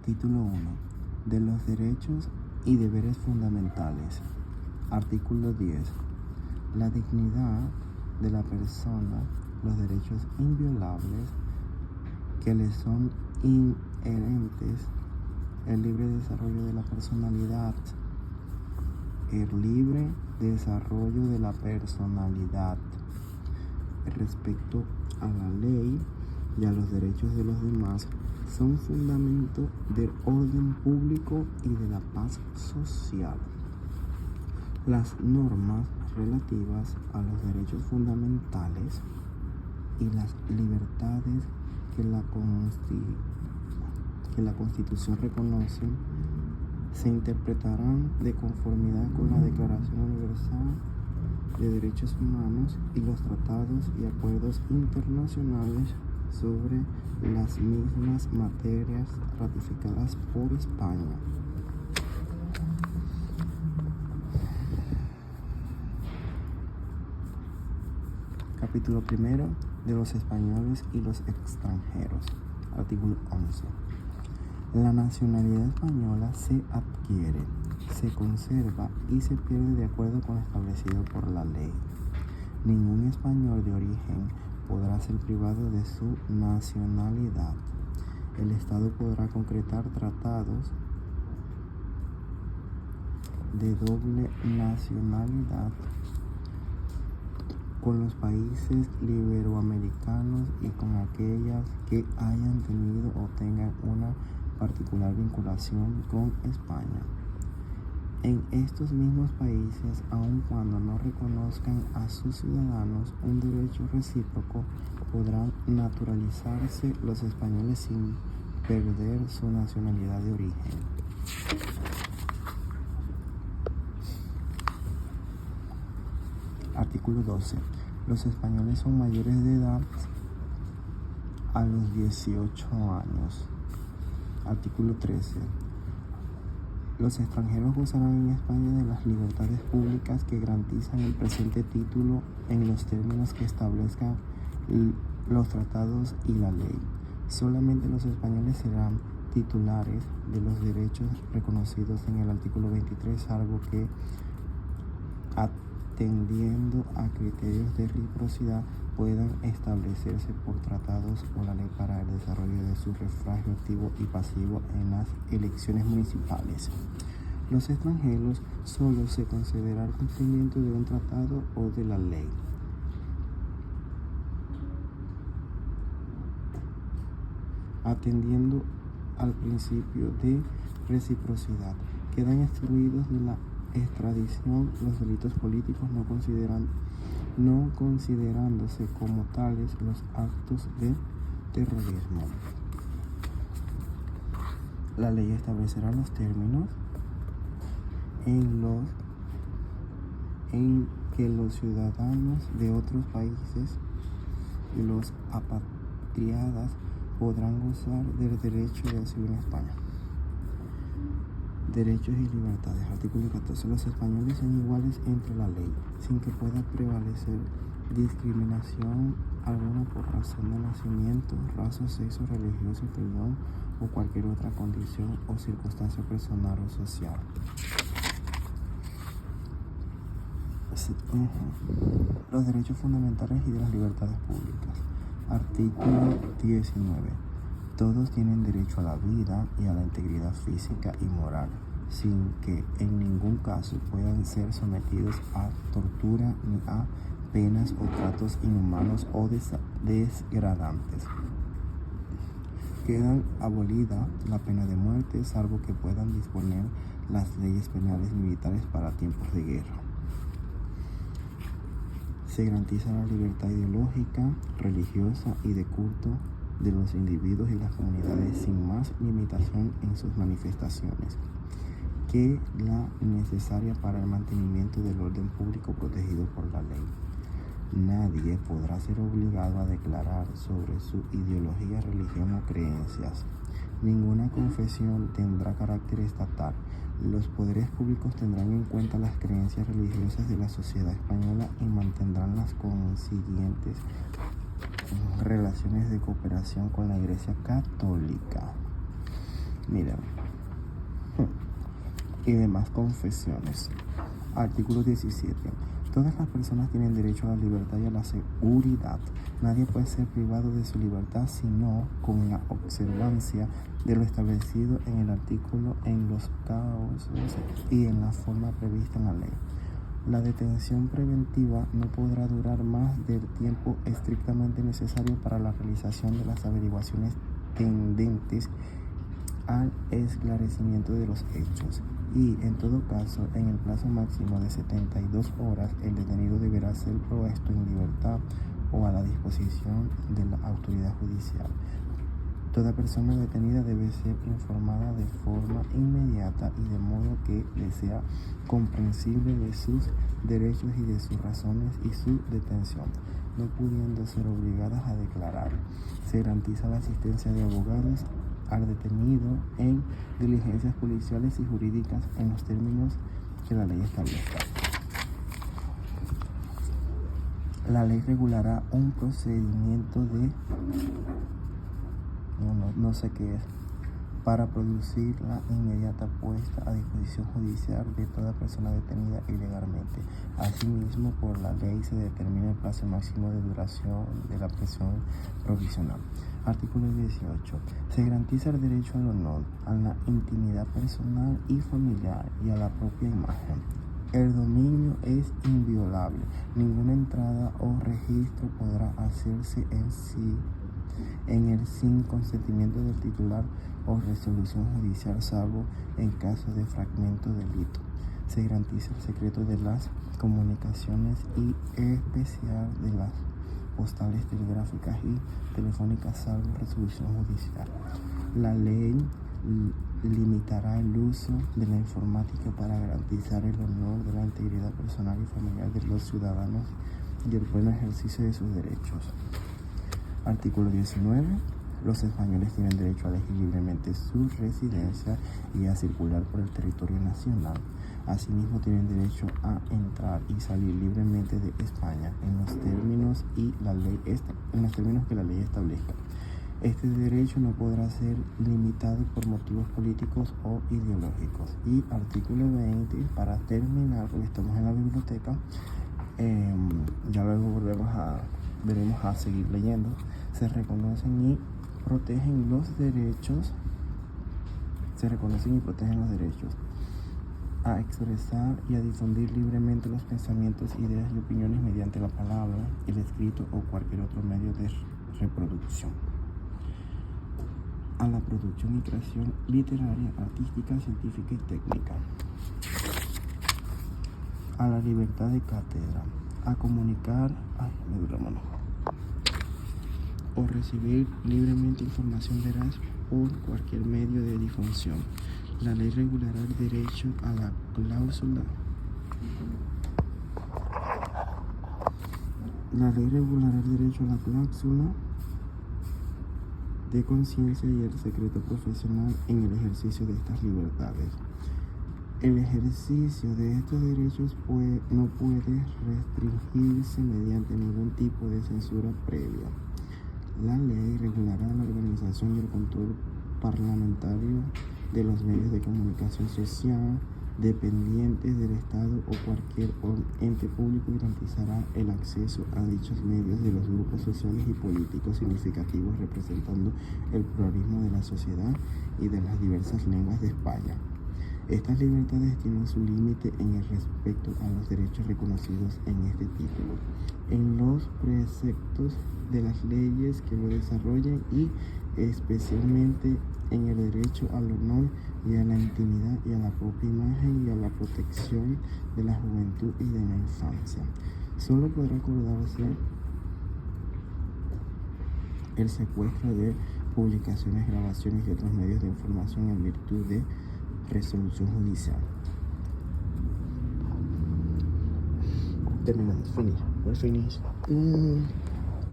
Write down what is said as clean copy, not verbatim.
Título 1. De los derechos y deberes fundamentales. Artículo 10. La dignidad de la persona, los derechos inviolables que le son inherentes, el libre desarrollo de la personalidad, el libre desarrollo de la personalidad, respecto a la ley y a los derechos de los demás, son fundamento del orden público y de la paz social. Las normas relativas a los derechos fundamentales y las libertades que la Constitución reconoce se interpretarán de conformidad con la Declaración Universal de Derechos Humanos y los tratados y acuerdos internacionales sobre las mismas materias ratificadas por España. Capítulo 1. De los españoles y los extranjeros. Artículo 11. La nacionalidad española se adquiere, se conserva y se pierde de acuerdo con lo establecido por la ley. Ningún español de origen podrá ser privado de su nacionalidad. El Estado podrá concretar tratados de doble nacionalidad con los países iberoamericanos y con aquellas que hayan tenido o tengan una particular vinculación con España. En estos mismos países, aun cuando no reconozcan a sus ciudadanos un derecho recíproco, podrán naturalizarse los españoles sin perder su nacionalidad de origen. Artículo 12. Los españoles son mayores de edad a los 18 años. Artículo 13. Los extranjeros gozarán en España de las libertades públicas que garantizan el presente título en los términos que establezcan los tratados y la ley. Solamente los españoles serán titulares de los derechos reconocidos en el artículo 23, salvo que, atendiendo a criterios de reciprocidad, puedan establecerse por tratados o la ley para el desarrollo de su sufragio activo y pasivo en las elecciones municipales. Los extranjeros solo se concederá el cumplimiento de un tratado o de la ley. Atendiendo al principio de reciprocidad, quedan excluidos de la extradición los delitos políticos, no considerándose como tales los actos de terrorismo. La ley establecerá los términos en que los ciudadanos de otros países y los apatriadas podrán gozar del derecho de asilo en España. Derechos y libertades. Artículo 14. Los españoles son iguales entre la ley, sin que pueda prevalecer discriminación alguna por razón de nacimiento, raza, sexo, religioso, opinión o cualquier otra condición o circunstancia personal o social. Los derechos fundamentales y de las libertades públicas. Artículo 19. Todos tienen derecho a la vida y a la integridad física y moral, sin que en ningún caso puedan ser sometidos a tortura ni a penas o tratos inhumanos o degradantes. Quedan abolida la pena de muerte, salvo que puedan disponer las leyes penales militares para tiempos de guerra. Se garantiza la libertad ideológica, religiosa y de culto de los individuos y las comunidades sin más limitación en sus manifestaciones que la necesaria para el mantenimiento del orden público protegido por la ley. Nadie podrá ser obligado a declarar sobre su ideología, religión o creencias. Ninguna confesión tendrá carácter estatal. Los poderes públicos tendrán en cuenta las creencias religiosas de la sociedad española y mantendrán las consiguientes relaciones de cooperación con la Iglesia Católica. Miren, y demás confesiones. Artículo 17. Todas las personas tienen derecho a la libertad y a la seguridad. Nadie puede ser privado de su libertad sino con la observancia de lo establecido en el artículo, en los casos y en la forma prevista en la ley. La detención preventiva no podrá durar más del tiempo estrictamente necesario para la realización de las averiguaciones tendentes al esclarecimiento de los hechos y, en todo caso, en el plazo máximo de 72 horas, el detenido deberá ser puesto en libertad o a la disposición de la autoridad judicial. Toda persona detenida debe ser informada de forma inmediata y de modo que le sea comprensible de sus derechos y de sus razones y su detención, no pudiendo ser obligadas a declarar. Se garantiza la asistencia de abogados al detenido en diligencias policiales y jurídicas en los términos que la ley establezca. La ley regulará un procedimiento de no sé qué es, para producir la inmediata puesta a disposición judicial de toda persona detenida ilegalmente. Asimismo, por la ley se determina el plazo máximo de duración de la prisión provisional. Artículo 18. Se garantiza el derecho al honor, a la intimidad personal y familiar y a la propia imagen. El dominio es inviolable. Ninguna entrada o registro podrá hacerse en el sin consentimiento del titular o resolución judicial, salvo en caso de fragmento delito. Se garantiza el secreto de las comunicaciones y especial de las postales telegráficas y telefónicas, salvo resolución judicial. La ley limitará el uso de la informática para garantizar el honor de la integridad personal y familiar de los ciudadanos y el buen ejercicio de sus derechos. Artículo 19. Los españoles tienen derecho a elegir libremente su residencia y a circular por el territorio nacional. Asimismo, tienen derecho a entrar y salir libremente de España en los términos que la ley establezca. Este derecho no podrá ser limitado por motivos políticos o ideológicos. Y artículo 20, para terminar, porque estamos en la biblioteca, ya luego veremos a seguir leyendo. Se reconocen y protegen los derechos a expresar y a difundir libremente los pensamientos, ideas y opiniones mediante la palabra, el escrito o cualquier otro medio de reproducción. A la producción y creación literaria, artística, científica y técnica. A la libertad de cátedra. A comunicar, o recibir libremente información veraz por cualquier medio de difusión. La ley regulará el derecho a la cláusula. De conciencia y el secreto profesional en el ejercicio de estas libertades. El ejercicio de estos derechos no puede restringirse mediante ningún tipo de censura previa. La ley regulará la organización y el control parlamentario de los medios de comunicación social dependientes del Estado o cualquier ente público y garantizará el acceso a dichos medios de los grupos sociales y políticos significativos representando el pluralismo de la sociedad y de las diversas lenguas de España. Estas libertades tienen su límite en el respecto a los derechos reconocidos en este título, en los preceptos de las leyes que lo desarrollan y especialmente en el derecho al honor y a la intimidad y a la propia imagen y a la protección de la juventud y de la infancia. Solo podrá acordarse el secuestro de publicaciones, grabaciones y otros medios de información en virtud de resolución judicial. Terminamos. Finish.